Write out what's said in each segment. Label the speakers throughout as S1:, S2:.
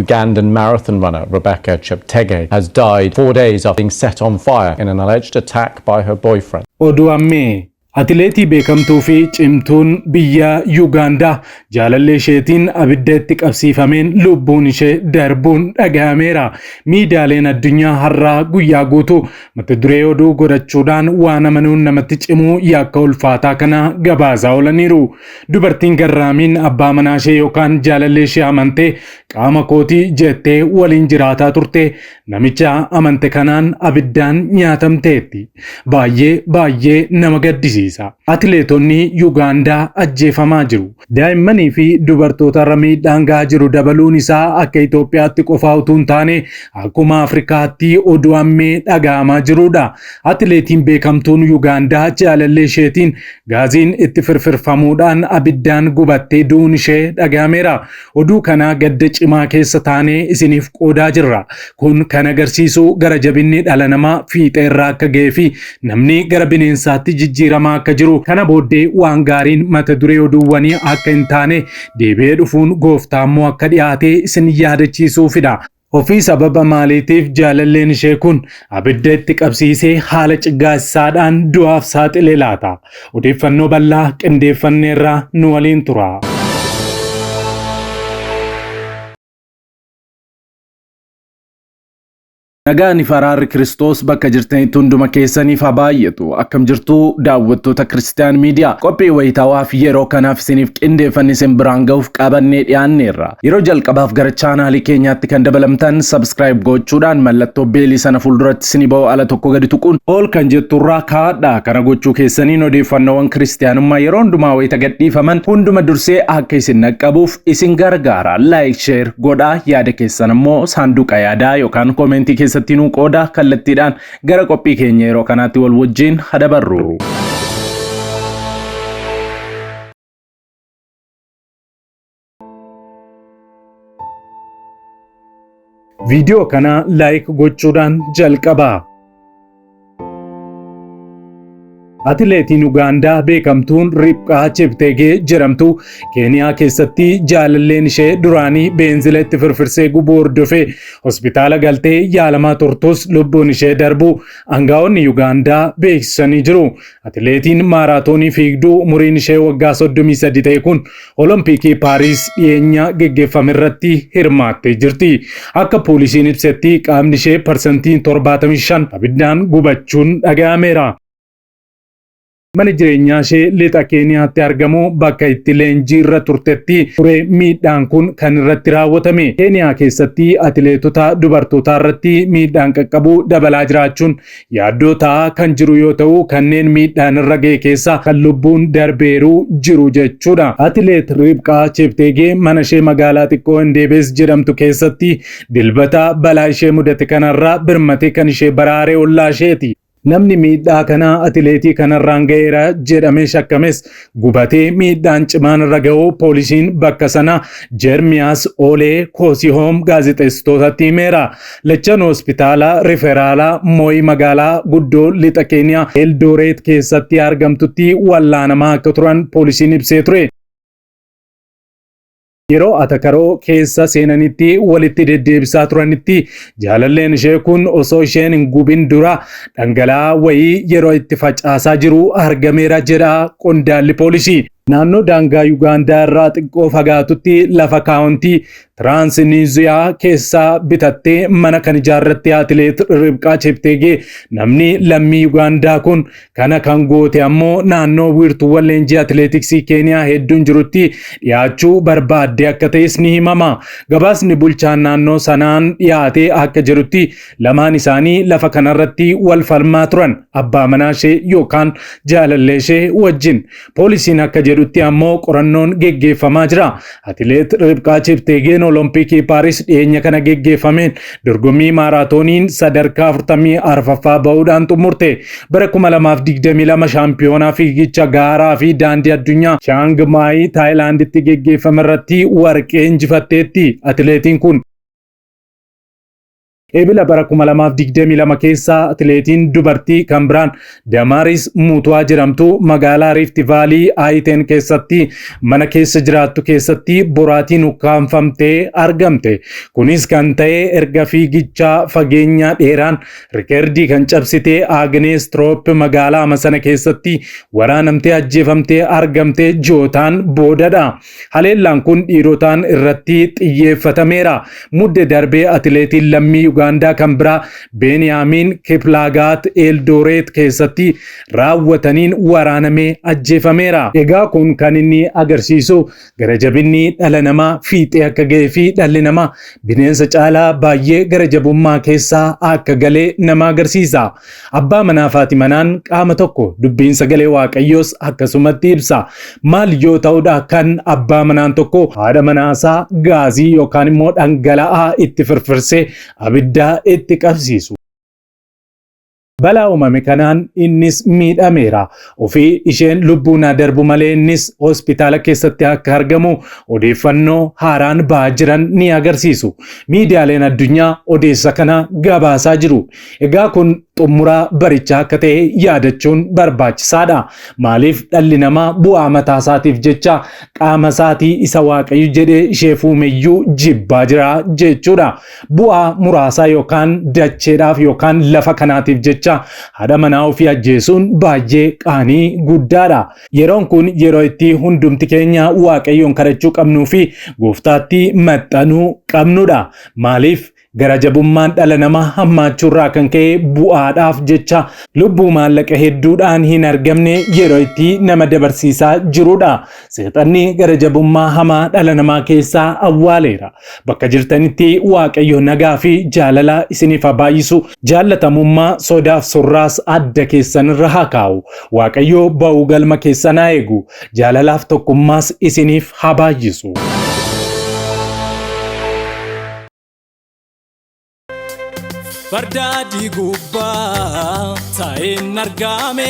S1: Ugandan marathon runner Rebecca Cheptegei has died 4 days after being set on fire in an alleged attack by her boyfriend.
S2: Oduamme atileetii beekamtuu fi cimtuun biyya Yuugaandaa jaalallee isheetiin abiddaatti qabsiifameen lubbuun ishee darbuun dhagahameera. Miidiyaaleen addunyaa har'aa guyyaa guutuu mata duree oduu godhachuudhaan waan amanuun namatti cimuu yakka ulfaataa kana gabaasaa oolaniiru. Dubartiin garraamiin abbaa manaa ishee yookaan jaalallee ishee amantee qaama kootii jettee waliin jiraataa turte namicha amante kanaan abiddaan nyaatamteetti. Baay'ee nama gaddisiisa. Atileetonni Yuugaandaa ajjeefamaa jiru. Daa'immanii fi dubartoota irra miidhaan gahaa jiru dabaluun isaa akka Itoophiyaatti qofaa utuu hin taane akkuma Afrikaatti oduu ammee dhagahamaa jirudha. Atileetiin beekamtuun Yuugaandaa jaalallee isheetiin gaaziin itti firfirfamuudhaan abiddaan gubattee du'uun ishee dhagahameera. Oduu kana gadda cimaa keessa taanee isiniif qoodaa jirra. Kun kan agarsiisu gara jabinni dhala namaa fiixee irraa akka ga'ee fi namni gara bineensaatti jijjiiramaa akka jiru kana booddee waan gaariin mata duree oduuwwanii akka hin taane deebi'ee dhufuun gooftaa immoo akka dhiyaatee isin yaadachiisuufidha. Ofii sababa maaliitiif jaalalleen ishee kun abidda itti qabsiisee haala ciggaasisaadhaan du'aaf saaxilee laata? Odeeffannoo bal'aa qindeeffanneerraa nu waliin tura. Nagaan faraarri Kiristoos bakka jirtanitti hunduma keessaniif haa baay'atu. Akkam jirtu daawwattoota Kiristiyaan Miidiyaa. Qophii wayitaawaa fi yeroo kanaaf isiniif qindeeffanne isin biraan ga'uuf qabannee dhiyaanneerra. Yeroo jalqabaaf gara chaanaalii keenyaatti kan dabalamtan subscribe gochuudhaan mallattoo beelii sana fuulduratti isinii ba'u ala tokko gadi tuquun ol kan jetturraa kaadha. Kana gochuu keessaniin odeeffannoowwan kiristiyaanummaa yeroo hundumaa wayita gadhiifaman hunduma dursee akka isin naqqabuuf isin gargaara. Like, share godhaa. Yaada keessan immoo saanduqa yaadaa yookaan koomentii keessatti nu qooda kallattiidhaan gara qophii keenya yeroo kanaatti wal wajjin hadabarru. Viidiyoo kana like gochuudhaan jalqabaa. Atileetiin Ugaandaa beekamtuun Ribqaa Cheptegee jedhamtu Keeniyaa keessatti jaalalleen ishee duraanii beenzila itti firfirsee gubuu hordofee hospitaala galtee yaalamaa turtus lubbuun ishee darbu aangaa'onni Ugaandaa beeksisanii jiru. Atileetiin maaraatoonii fiigduu umuriin ishee waggaa 33 ta'e kun Olompikii Paariis dhiyeenya geggeeffame irratti hirmaattee jirti. Akka poolisiin ibsetti qaamni ishee parsantiin 75 abiddaan gubachuun dhagahameera. Mana jireenyaa ishee lixa Keeniyaatti argamu bakka itti leenjii irra turtetti ture miidhaan kun kan irratti raawwatame. Keeniyaa keessatti atileetota dubartootaa irratti miidhaan qaqqabu dabalaa jiraachuun yaaddoo ta'aa kan jiru yoo ta'u kanneen miidhaan irra ga'e keessa kan lubbuun darbeeru jiru jechuudha. Atileet Ribqaa Cheptegee mana ishee magaalaa xiqqoo Endeebes jedhamtu keessatti dilbata balaa ishee mudate kanarraa birmatee kan ishee baraaree ollaa isheeti. Namni miidhaa kana atileetii kanarraan ga'eera jedhamee shakkames gubatee miidhaan cimaan irra ga'uu poolisiin bakka sana Jermiyaas Olee Koosihoom gaazexeessitootatti himeera. Lachan hospitaala riferaalaa Mooyi magaalaa guddoo lixa Keeniyaa Eldoret keessatti argamtutti wallaanamaa akka turan poolisiin ibsee ture. Yeroo atakaroo keessa seenanitti walitti deddeebisaa turanitti jaalalleen ishee kun osoo isheen hin gubin dura dhangala'aa wayii yeroo itti facaasaa jiru argameera jedha qondaalli poolisii. Naannoo daangaa Yuugaandaa irraa xiqqoo fagaatutti lafa kaawuntii Tiransniiziyaa keessaa bitattee mana kan ijaarratte atileet Ribqaa Cheptegee namni lammii Yuugaandaa kun kana kan goote ammoo naannoo wiirtuuwwan leenjii atileetiksii Keeniyaa hedduun jirutti dhiyaachuu barbaadde akka ta'es ni himama. Gabaasni bulchaan naannoo sanaan dhiyaate akka jedhutti lamaan isaanii lafa kanarratti wal falmaa turan abbaa manaa ishee yookaan jaalallee ishee wajjin. Poolisiin akka jedhutti ammoo qorannoon geggeeffamaa jira. Atileet Ribqaa Cheptegeen Olompikii Paariis dhiyeenya kana geggeeffameen dorgommii maaraatooniin sadarkaa 44ffaa ba'uudhaan xumurte. Bara 2022 shaampiyoonaa fiigicha gaaraa fi daandii addunyaa Chiang Mai Taayilaanditti geggeeffame irratti warqee injifatteetti atileetiin kun. Eebila bara 2022 keessa atileetiin dubartii kan biraan Damaaris Muutuwaa jedhamtu magaalaa Rift Vaalii Aayiten keessatti mana keessa jiraattu keessatti boraatiin ukkaanfamtee argamte. Kunis kan ta'e erga fiigichaa fageenya dheeraan rikeerdii kan cabsite Agnes Troop magaalaa sana keessatti waraanamtee ajjeefamtee argamte ji'ootaan boodadha. Haleellaan kun dhiirotaan irratti xiyyeeffatameera. Mudde darbee atileetiin lammii Uganda kan biraa Beniyaamin Kiplaagaat Eldoret keessatti raawwataniin waraanamee ajjeefameera. Egaa kun kan inni agarsiisu gara jabinni dhala namaa fiixee akka ga'ee fi dhalli namaa bineensa caalaa baay'ee gara jabummaa keessaa akka galee nama agarsiisa. Abbaa manaa fi haati manaan qaama tokko dubbiin sagalee Waaqayyoos akkasumatti ibsa. Maal yoo ta'udha kan abbaa manaan tokko haadha manaasaa gaazii yookaan immoo dhangala'aa itti firfirsee abidda itti qabsiisu. Balaa uumame kanaan innis miidhameera. Ofii isheen lubbuun darbu malee innis hospitaala keessatti akka argamu odeeffannoo haaraan ba'aa jiran ni agarsiisu. Miidiyaaleen addunyaa odeessa kana gabaasaa jiru. Egaa kun xumuraa barichaa akka ta'e yaadachuun barbaachisaadha. Maaliif dhalli namaa bu'aa mataa isaatiif jecha qaama isaatii isa Waaqayyo jedhee ishee uumeyyuu jibbaa jira jechuudha. Bu'aa muraasaa yookaan dacheedhaaf yookaan lafa kanaatiif jecha haadha manaa ofii ajjeesuun baay'ee qaanii guddaadha. Yeroon kun yeroo itti hundumti keenya Waaqayyoon kadhachuu qabnuu fi Gooftaatti maxxanuu qabnudha. Maaliif gara jabummaan dhala namaa hammaachuurraa kan ka'e bu'aadhaaf jecha lubbuu maallaqa hedduudhaan hin argamne yeroo itti nama dabarsiisaa jirudha. Seexanni gara jabummaa hamaa dhala namaa keessaa awwaaleera. Bakka jirtanitti Waaqayyo nagaa fi jaalala isiniif haa baay'isu. Jaallatamummaa sodaaf surraas adda keessan irra haa kaa'u. Waaqayyo ba'uu galma keessan haa eegu. Jaalalaaf tokkummaas isiniif haa baay'isu.
S3: Fardaadii gubbaa taa'een argame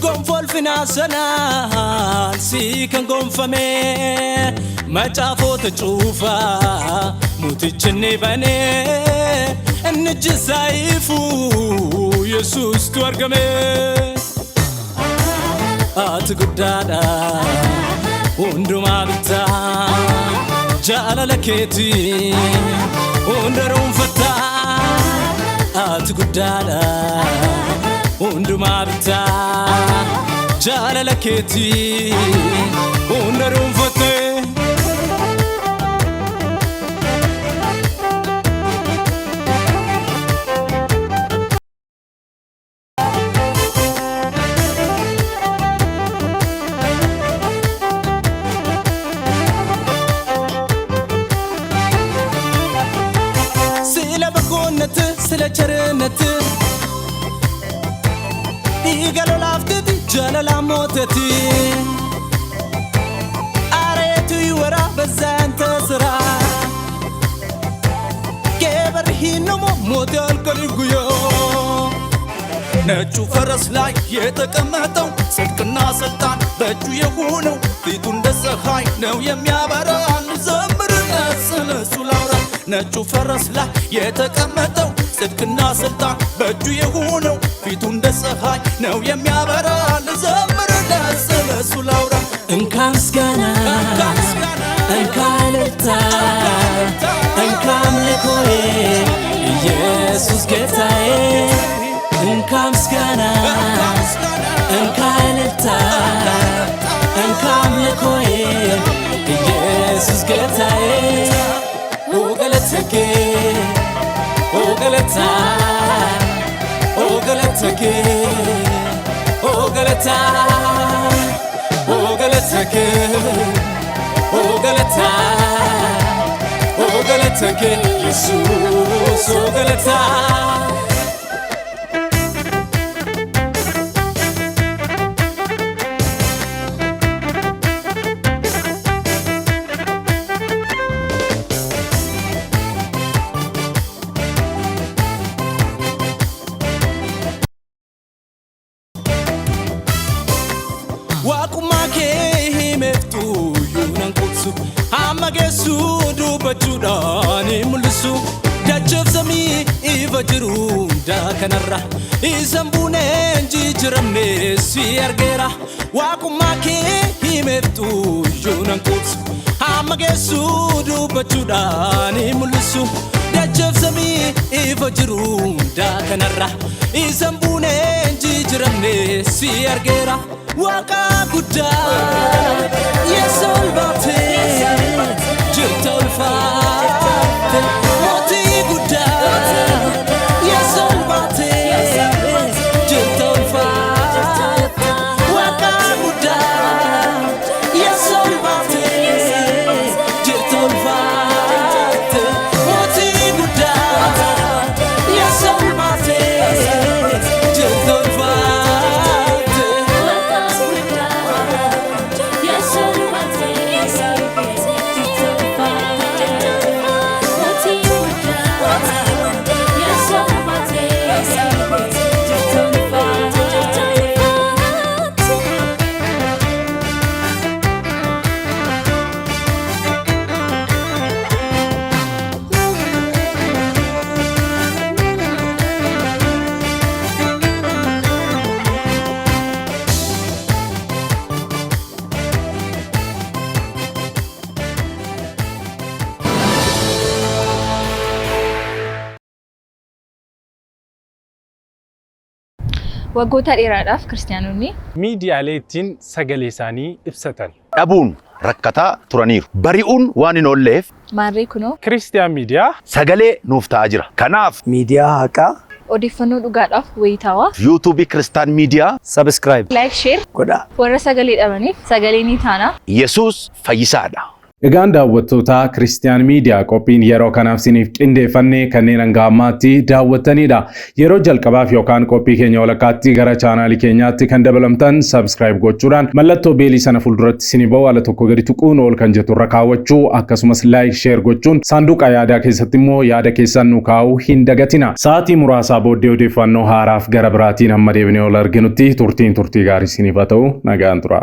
S3: gonfolfina sanaan si kan gonfame macaafoota cuufaa mutichi ni banee inni jisaayifu Yesuustu argame. Ati guddaadha hundumaa bittaa jaalala keetii hunda dhuunfataa. Ati guddaadha hundumaa bittaa jaalala keetii hunda dhuunfattee. Sila chernet igalo lafteti jalala moteti aretu yura bazanta sira keber hinmo motel koliguyo ነጩ ፈረስ ላይ የተቀመጠው ጽድቅና ስልጣን በእጁ የሆነው ፊቱ እንደ ፀሐይ ነው የሚያበራ እንዘምርለት ስለሱ ላውራ። ነጩ ፈረስ ላይ የተቀመጠው ጽድቅና ስልጣን በእጁ የሆነው ፊቱ እንደ ፀሐይ ነው የሚያበራ እንዘምርለት ስለሱ ላውራ። እንካ ምስጋና እንካ እልልታ እንካ አምልኮዬ ኢየሱስ ጌታዬ እንካ ምስጋና እንካ እልልታ እንካ አምልኮዬ ኢየሱስ ጌታዬ ኦ ገለተኬ ኦ ገለታ ኦ ገለተኬ ኦ ገለታ ኦ ገለተኬ ኦ ገለታ ኦ ገለተኬ ኢየሱስ ኦ ገለታ Amagesu dubachuudhaan mul'isu dachoof samii ifa jiru daakanarra isan buuneen jijjiiramne si argeera waaqummaa kee himeeftu yuunan quubsu amma geessu dubbachuudhaan mul'isu dachoof samii ifa jiru daakanarra isan buuneen jijjiiramne si argeera waaqa guddaa yesu ol baatee jirta ulfaate mootii guddaa yesu ol baatee jirta ulfaate waaqa guddaa yesu ol baatee jirta ulfaate mootii guddaa yesu ol baatee jirta ulfaate
S4: Yes, waggoota dheeraadhaaf kiristaanonni
S2: miidiyaaleen sagalee isaanii ibsatan
S5: dhabuun rakkataa turaniiru. Bari'uun waan hin oolleef
S4: maarree kunoo
S2: Kiristiyaan miidiyaa
S5: sagalee nuuf ta'aa jira. Kanaaf
S6: miidiyaa haqaa
S4: odeeffannoo dhugaadhaaf wayitaawaa
S5: yuutuubii Kiristaan miidiyaa
S6: subscribe
S4: like share
S6: godhaa.
S4: warra sagalee dhabaniif sagalee ni taana.
S5: Yesuus fayyisaadha.
S2: Egaan daawwattoota Kiristiyaan miidiyaa qophiin yeroo kanaaf siniif qindeeffannee kanneen hanga ammaatti daawwattanidha. Yeroo jalqabaaf yookaan qophii keenya walakkaatti gara chaanaalii keenyaatti kan dabalamtan subscribe gochuudhaan mallattoo beelii sana fuulduratti sinii ba'u ala tokko gadi tuquun ol kan jettu irra kaawwachuu akkasumas like share gochuun saanduqa yaadaa keessatti immoo yaada keessan nu kaa'uu hin dagatina. Sa'aatii muraasaa booddee odeeffannoo haaraaf gara biraatiin hamma deebinee ol arginutti turtii gaarii siniif haa ta'u nagaan tura.